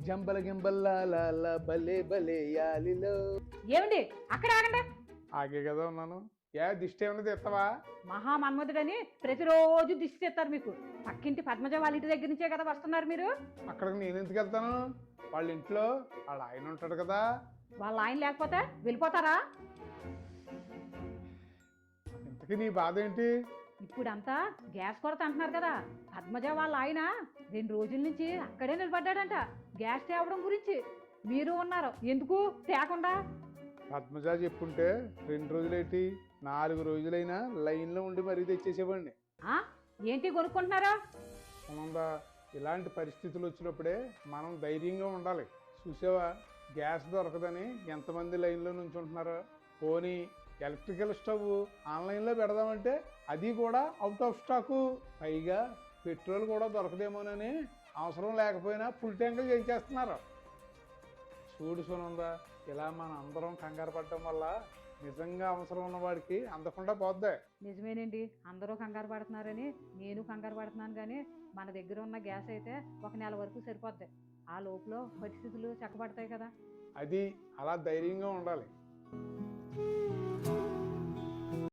జంబల గింబల్లా లా బలే బలే యాలిలో. ఏమండి అక్కడ ఆగండి. ఆగే కదా ఉన్నాను. దిష్టి ఏమన్నా తెస్తావా? మహా మన్మధుడని ప్రతిరోజు దిష్టి తెస్తారు మీకు. పక్కింటి పద్మజ వాళ్ళ ఇంటి దగ్గర నుంచే కదా వస్తున్నారు మీరు. అక్కడికి నేను ఎందుకు వెళ్తాను? వాళ్ళ ఇంట్లో వాళ్ళ ఆయన ఉంటాడు కదా. వాళ్ళ ఆయన లేకపోతే వెళ్ళిపోతారా? ఇంతకీ నీ బాధ ఏంటి? ఇప్పుడంతా గ్యాస్ కొరత అంటున్నారు కదా. పద్మజ వాళ్ళ ఆయన 2 రోజుల నుంచి అక్కడే నిలబడ్డాడంట గ్యాస్ తేవడం గురించి. మీరు ఉన్నారు ఎందుకు తేకుండా? పద్మజ చెప్పుంటే 2 రోజులేంటి 4 రోజులైనా లైన్లో ఉండి మరీ తెచ్చేసేవాడిని. ఆ ఏంటి కొనుక్కుంటున్నారా? సునందా, ఇలాంటి పరిస్థితులు వచ్చినప్పుడే మనం ధైర్యంగా ఉండాలి. చూసావా, గ్యాస్ దొరకదని ఎంతమంది లైన్లో నుంచుంటున్నారో. పోనీ ఎలక్ట్రికల్ స్టవ్ ఆన్లైన్లో పెడదామంటే అది కూడా అవుట్ ఆఫ్ స్టాకు. పైగా పెట్రోల్ కూడా దొరకదేమోనని అవసరం లేకపోయినా ఫుల్ ట్యాంకులు చేయించేస్తున్నారు. చూడు సునందా, ఇలా మన అందరం కంగారు పడటం వల్ల నిజంగా అవసరం ఉన్నవాడికి అందకుండా పోద్ది. నిజమేనండి, అందరూ కంగారు పడుతున్నారని నేను కంగారు పడుతున్నాను. కానీ మన దగ్గర ఉన్న గ్యాస్ అయితే 1 నెల వరకు సరిపోద్ది. ఆ లోపల పరిస్థితులు చక్కబడతాయి కదా. అది అలా ధైర్యంగా ఉండాలి.